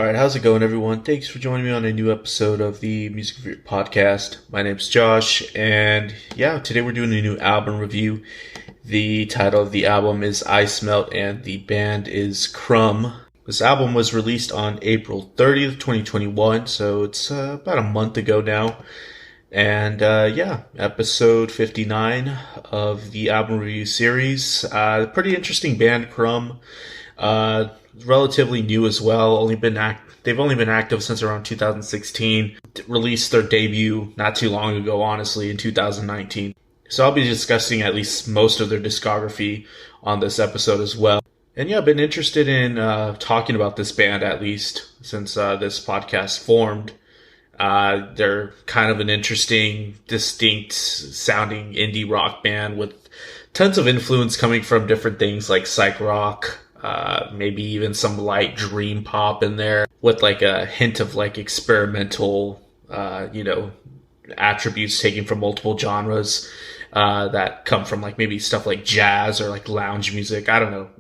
Alright, how's it going, everyone? Thanks for joining me on a new episode of the Music Review Podcast. My name's Josh, and today we're doing a new album review. The title of the album is I Smelt, and the band is Crumb. This album was released on April 30th, 2021, so it's about a month ago now. And episode 59 of the album review series. Pretty interesting band, Crumb. Relatively new as well. They've only been active since around 2016. Released their debut not too long ago, honestly, in 2019. So I'll be discussing at least most of their discography on this episode as well. And I've been interested in talking about this band at least since this podcast formed. They're kind of an interesting, distinct sounding indie rock band with tons of influence coming from different things like psych rock, maybe even some light dream pop in there with like a hint of like experimental, attributes taken from multiple genres, that come from like maybe stuff like jazz or like lounge music. I don't know.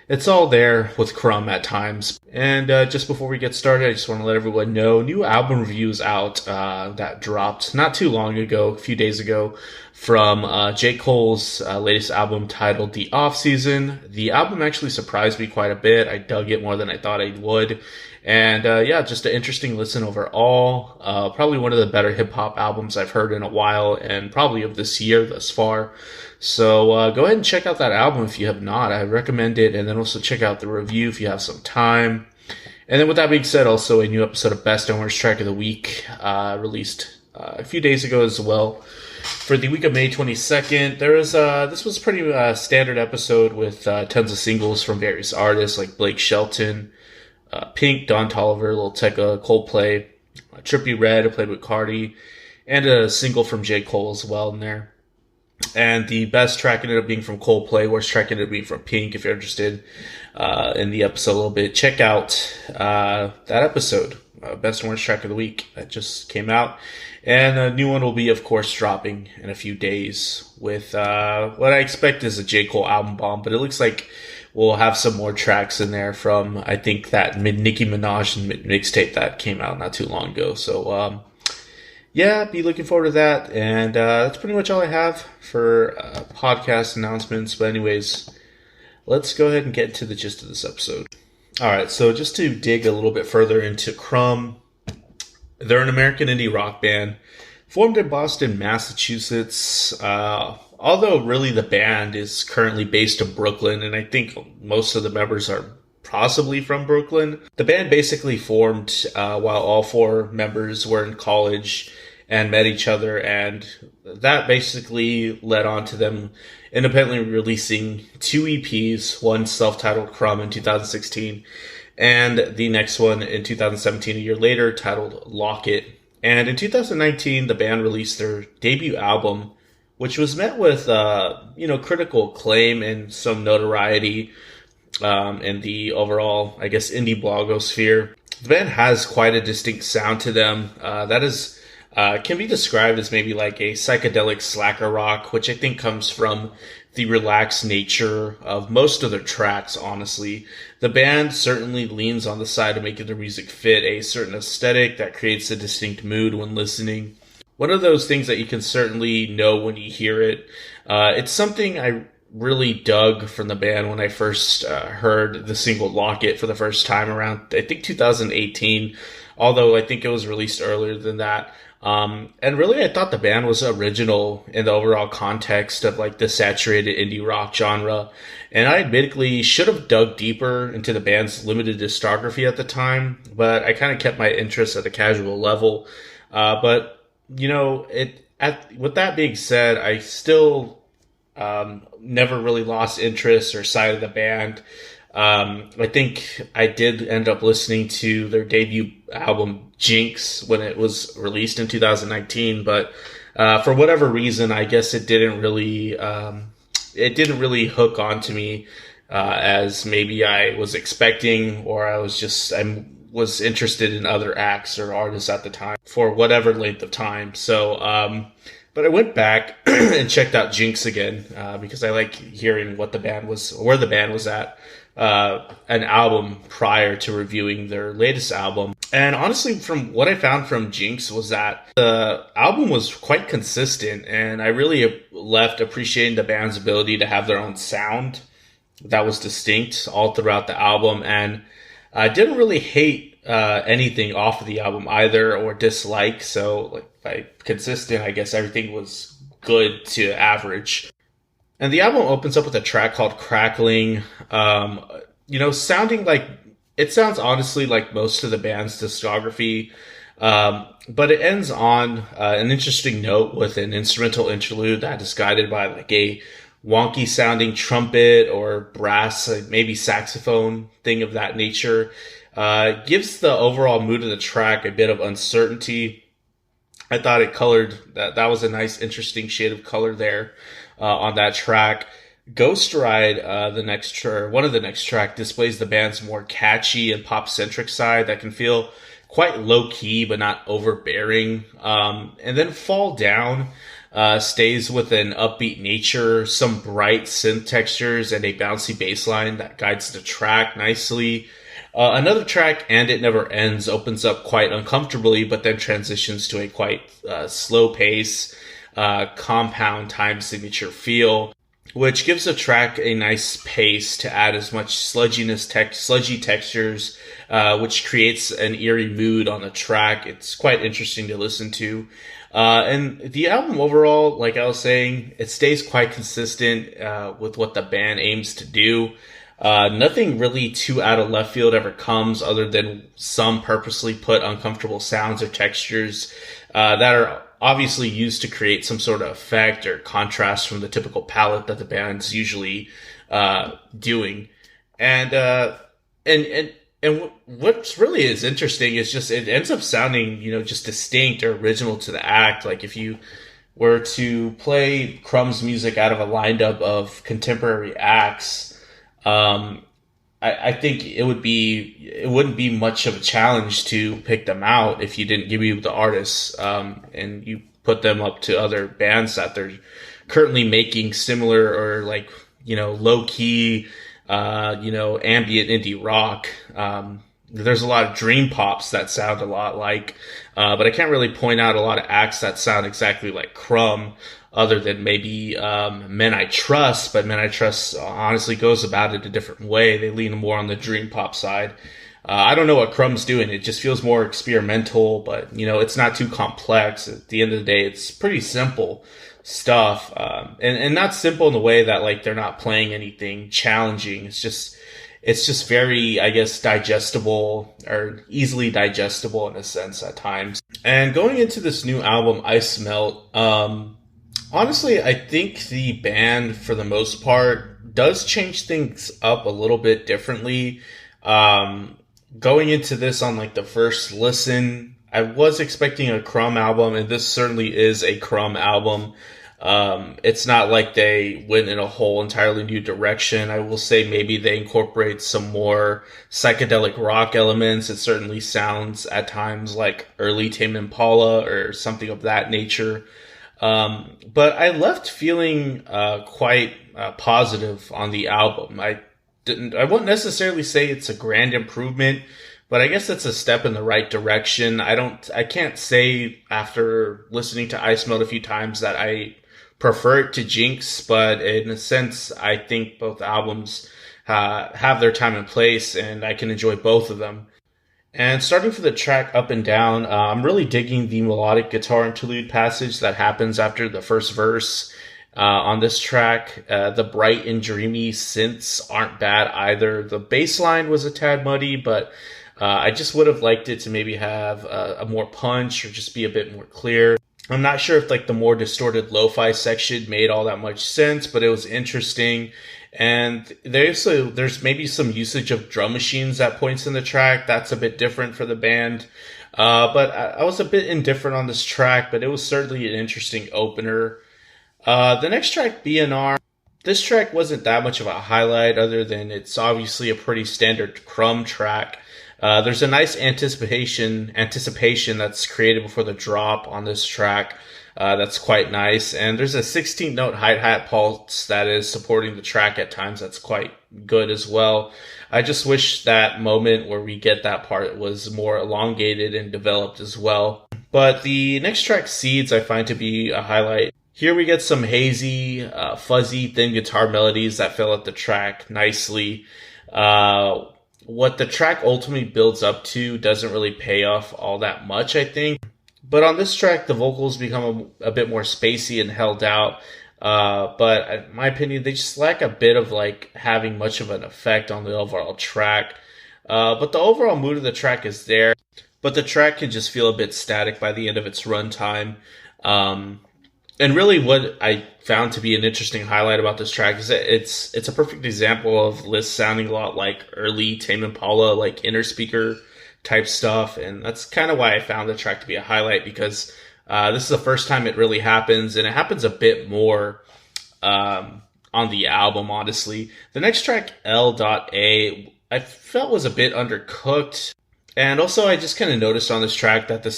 It's all there with Crumb at times. And just before we get started, I just want to let everyone know, new album review is out that dropped not too long ago, a few days ago, from J. Cole's latest album titled The Off Season. The album actually surprised me quite a bit. I dug it more than I thought I would. And just an interesting listen overall. Probably one of the better hip-hop albums I've heard in a while, and probably of this year thus far. So go ahead and check out that album if you have not. I recommend it, and then also check out the review if you have some time. And then with that being said, also a new episode of Best and Worst Track of the Week released a few days ago as well. For the week of May 22nd, this was a pretty standard episode with tons of singles from various artists like Blake Shelton, Pink, Don Toliver, Lil Tecca, Coldplay, Trippie Redd, played with Cardi, and a single from J. Cole as well in there. And the best track ended up being from Coldplay, worst track ended up being from Pink. If you're interested in the episode a little bit, check out that episode, Best and Worst Track of the Week, that just came out. And a new one will be, of course, dropping in a few days with what I expect is a J. Cole album bomb, but it looks like we'll have some more tracks in there from, I think, that Nicki Minaj mixtape that came out not too long ago. So, be looking forward to that. And that's pretty much all I have for podcast announcements. But anyways, let's go ahead and get into the gist of this episode. All right, so just to dig a little bit further into Crumb, they're an American indie rock band formed in Boston, Massachusetts. Although really the band is currently based in Brooklyn, and I think most of the members are possibly from Brooklyn. The band basically formed while all four members were in college and met each other, and that basically led on to them independently releasing two EPs, one self-titled Crumb in 2016, and the next one in 2017, a year later, titled Lock It. And in 2019, the band released their debut album, which was met with, critical acclaim and some notoriety in the overall, I guess, indie blogosphere. The band has quite a distinct sound to them that is can be described as maybe like a psychedelic slacker rock, which I think comes from the relaxed nature of most of their tracks, honestly. The band certainly leans on the side of making their music fit a certain aesthetic that creates a distinct mood when listening. One of those things that you can certainly know when you hear it. It's something I really dug from the band when I first heard the single Lock It for the first time around, I think, 2018, although I think it was released earlier than that. And really, I thought the band was original in the overall context of like the saturated indie rock genre. And I admittedly should have dug deeper into the band's limited discography at the time, but I kind of kept my interest at a casual level. With that being said, I still never really lost interest or sight of the band. I think I did end up listening to their debut album Jinx when it was released in 2019, but for whatever reason, I guess it didn't really hook onto me as maybe I was expecting, or I was interested in other acts or artists at the time for whatever length of time. So, but I went back and checked out Jinx again because I like hearing where the band was at an album prior to reviewing their latest album. And honestly, from what I found from Jinx was that the album was quite consistent, and I really left appreciating the band's ability to have their own sound that was distinct all throughout the album. And I didn't really hate anything off of the album either or dislike. So like by consistent, I guess everything was good to average. And the album opens up with a track called Crackling, sounding like, it sounds honestly like most of the band's discography, but it ends on an interesting note with an instrumental interlude that is guided by like a wonky sounding trumpet or brass, maybe saxophone thing of that nature. Gives the overall mood of the track a bit of uncertainty. I thought it colored, that was a nice, interesting shade of color there. On that track. Ghost Ride, one of the next track, displays the band's more catchy and pop-centric side that can feel quite low-key but not overbearing. And then Fall Down stays with an upbeat nature, some bright synth textures, and a bouncy bass line that guides the track nicely. Another track, And It Never Ends, opens up quite uncomfortably but then transitions to a quite slow pace, compound time signature feel, which gives the track a nice pace to add as much sludgy textures, which creates an eerie mood on the track. It's quite interesting to listen to. And the album overall, like I was saying, it stays quite consistent with what the band aims to do. Nothing really too out of left field ever comes, other than some purposely put uncomfortable sounds or textures that are obviously used to create some sort of effect or contrast from the typical palette that the band's usually doing. And what's really is interesting is just it ends up sounding, just distinct or original to the act. Like if you were to play Crumb's music out of a lineup of contemporary acts, I think it wouldn't be much of a challenge to pick them out if you didn't give me the artists, and you put them up to other bands that they're currently making similar or like, low key, ambient indie rock. There's a lot of dream pops that sound a lot like, but I can't really point out a lot of acts that sound exactly like Crumb, other than maybe Men I Trust, but Men I Trust honestly goes about it a different way. They lean more on the dream pop side. I don't know what Crumb's doing. It just feels more experimental, but, it's not too complex. At the end of the day, it's pretty simple stuff. And not simple in the way that, like, they're not playing anything challenging. It's just very, I guess, digestible or easily digestible in a sense at times. And going into this new album, Ice Melt, honestly, I think the band, for the most part, does change things up a little bit differently. Going into this on like the first listen, I was expecting a Crumb album, and this certainly is a Crumb album. It's not like they went in a whole entirely new direction. I will say maybe they incorporate some more psychedelic rock elements. It certainly sounds at times like early Tame Impala or something of that nature. But I left feeling quite positive on the album. I wouldn't necessarily say it's a grand improvement, but I guess it's a step in the right direction. I can't say after listening to Ice Melt a few times that I prefer it to Jinx, but in a sense, I think both albums have their time and place, and I can enjoy both of them. And starting for the track Up and Down, I'm really digging the melodic guitar interlude passage that happens after the first verse on this track. The bright and dreamy synths aren't bad either. The bass line was a tad muddy, but I just would have liked it to maybe have a more punch or just be a bit more clear. I'm not sure if like the more distorted lo-fi section made all that much sense, but it was interesting. And there's maybe some usage of drum machines at points in the track. That's a bit different for the band. But I was a bit indifferent on this track, but it was certainly an interesting opener. The next track, BNR, this track wasn't that much of a highlight other than it's obviously a pretty standard Crumb track. There's a nice anticipation that's created before the drop on this track. That's quite nice. And there's a 16-note hi-hat pulse that is supporting the track at times. That's quite good as well. I just wish that moment where we get that part was more elongated and developed as well. But the next track, Seeds, I find to be a highlight. Here we get some hazy, fuzzy, thin guitar melodies that fill out the track nicely. What the track ultimately builds up to doesn't really pay off all that much, I think. But on this track, the vocals become a bit more spacey and held out. But in my opinion, they just lack a bit of like having much of an effect on the overall track. But the overall mood of the track is there. But the track can just feel a bit static by the end of its runtime. And really what I found to be an interesting highlight about this track is that it's a perfect example of Liszt sounding a lot like early Tame Impala, like inner speaker type stuff. And that's kind of why I found the track to be a highlight, because this is the first time it really happens, and it happens a bit more on the album, honestly. The next track, L.A, I felt was a bit undercooked. And also, I just kind of noticed on this track that the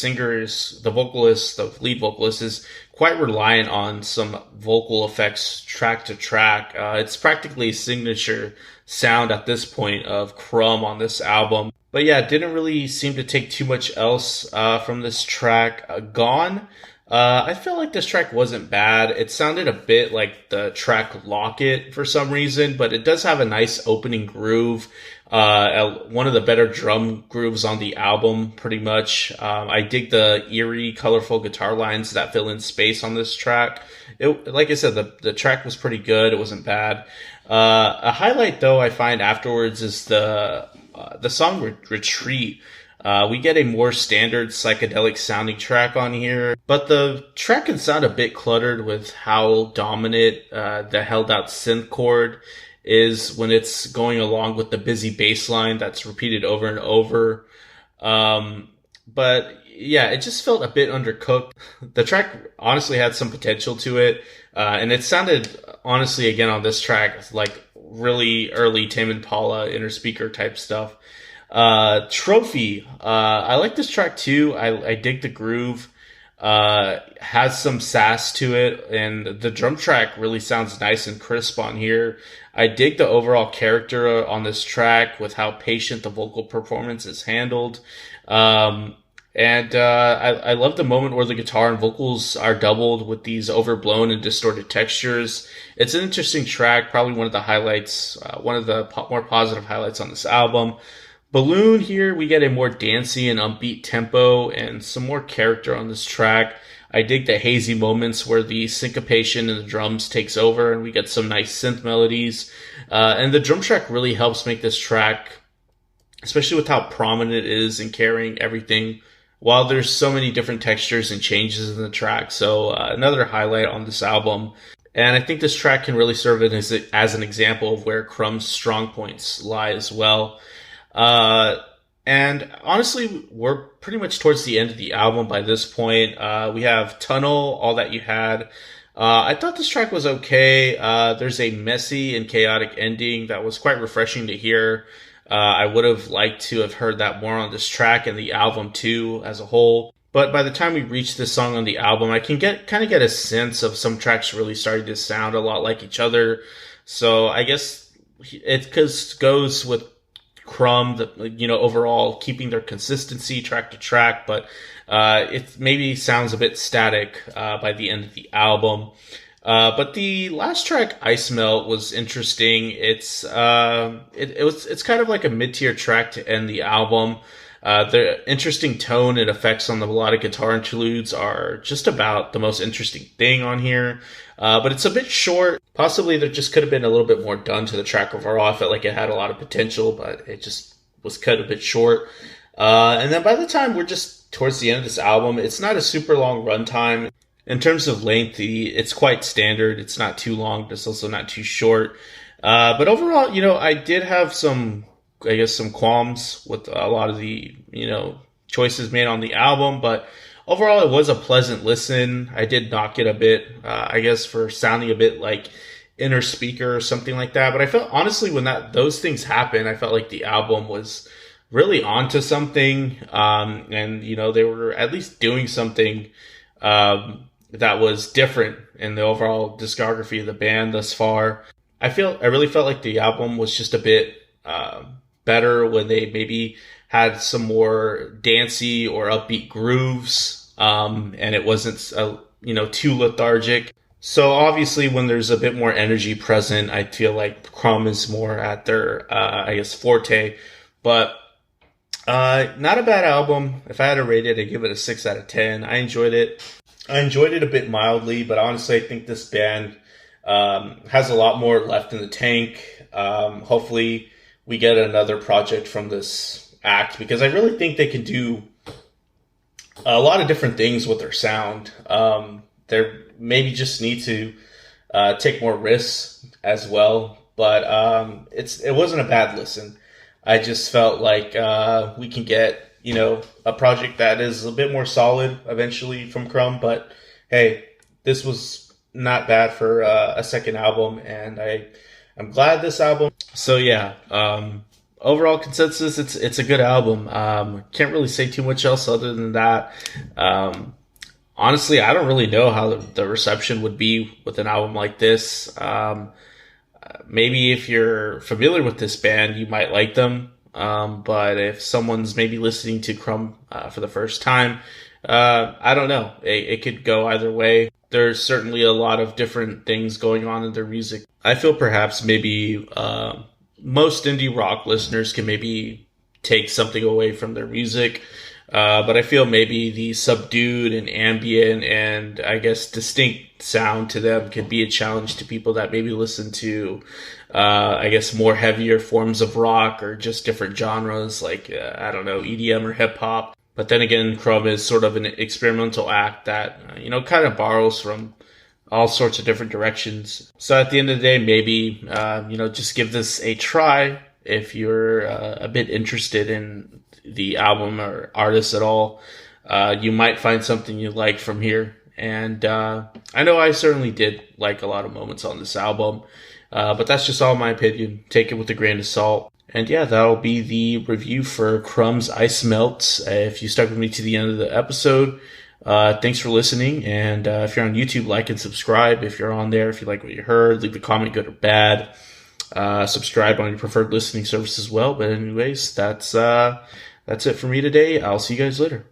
lead vocalist is quite reliant on some vocal effects track to track. It's practically a signature sound at this point of Crumb on this album. But yeah, it didn't really seem to take too much else from this track. Gone. I felt like this track wasn't bad. It sounded a bit like the track Locket for some reason, but it does have a nice opening groove. One of the better drum grooves on the album, pretty much. I dig the eerie, colorful guitar lines that fill in space on this track. Like I said, the track was pretty good. It wasn't bad. A highlight, though, I find afterwards is the song Retreat. We get a more standard psychedelic sounding track on here, but the track can sound a bit cluttered with how dominant the held out synth chord is when it's going along with the busy bass line that's repeated over and over. But yeah, it just felt a bit undercooked. The track honestly had some potential to it, and it sounded honestly again on this track like really early Tame Impala inner speaker type stuff. Trophy. I like this track too. I dig the groove. Has some sass to it, and the drum track really sounds nice and crisp on here. I dig the overall character on this track with how patient the vocal performance is handled. I love the moment where the guitar and vocals are doubled with these overblown and distorted textures. It's an interesting track, probably one of the highlights, one of the more positive highlights on this album. Balloon, here we get a more dancey and upbeat tempo and some more character on this track. I dig the hazy moments where the syncopation in the drums takes over and we get some nice synth melodies. And the drum track really helps make this track, especially with how prominent it is in carrying everything, while there's so many different textures and changes in the track. So another highlight on this album. And I think this track can really serve as an example of where Crumb's strong points lie as well. And honestly, we're pretty much towards the end of the album by this point. We have Tunnel, All That You Had. I thought this track was okay. There's a messy and chaotic ending that was quite refreshing to hear. I would have liked to have heard that more on this track and the album too as a whole. But by the time we reach this song on the album, I can kind of get a sense of some tracks really starting to sound a lot like each other. So I guess it goes with Crumb, overall keeping their consistency track to track, but it maybe sounds a bit static by the end of the album. But the last track, Ice Melt, was interesting. It's kind of like a mid-tier track to end the album. The interesting tone and effects on the melodic guitar interludes are just about the most interesting thing on here. But it's a bit short. Possibly there just could have been a little bit more done to the track overall. I felt like it had a lot of potential, but it just was cut a bit short. And then by the time we're just towards the end of this album, it's not a super long runtime. In terms of length, it's quite standard. It's not too long, but it's also not too short. But overall, I did have some qualms with a lot of the, choices made on the album, but overall it was a pleasant listen. I did knock it a bit, for sounding a bit like inner speaker or something like that. But I felt, honestly, when those things happened, I felt like the album was really onto something. And, they were at least doing something, that was different in the overall discography of the band thus far. I really felt like the album was just a bit better when they maybe had some more dancey or upbeat grooves, and it wasn't too lethargic. So obviously, when there's a bit more energy present, I feel like Crumb is more at their forte. But not a bad album. If I had to rate it, I'd give it a 6 out of 10. I enjoyed it. I enjoyed it a bit mildly, but honestly, I think this band has a lot more left in the tank. Hopefully, we get another project from this act, because I really think they can do a lot of different things with their sound. They maybe just need to take more risks as well, but it wasn't a bad listen. I just felt like we can get a project that is a bit more solid eventually from Crumb. But hey, this was not bad for a second album, and I'm glad this album. So yeah, overall consensus, it's a good album. Can't really say too much else other than that. Honestly, I don't really know how the reception would be with an album like this. Maybe if you're familiar with this band, you might like them. But if someone's maybe listening to Crumb for the first time, I don't know. It could go either way. There's certainly a lot of different things going on in their music. I feel perhaps maybe most indie rock listeners can maybe take something away from their music. But I feel maybe the subdued and ambient and I guess distinct sound to them could be a challenge to people that maybe listen to, I guess, more heavier forms of rock or just different genres like, I don't know, EDM or hip hop. But then again, Crumb is sort of an experimental act that, kind of borrows from all sorts of different directions. So at the end of the day, maybe, just give this a try if you're a bit interested in the album or artist at all. You might find something you like from here. And I know I certainly did like a lot of moments on this album. But that's just all my opinion. Take it with a grain of salt. And yeah, that'll be the review for Crumb's Ice Melts. If you stuck with me to the end of the episode, thanks for listening. And if you're on YouTube, like and subscribe. If you're on there, if you like what you heard, leave a comment, good or bad. Subscribe on your preferred listening service as well. But anyways, that's it for me today. I'll see you guys later.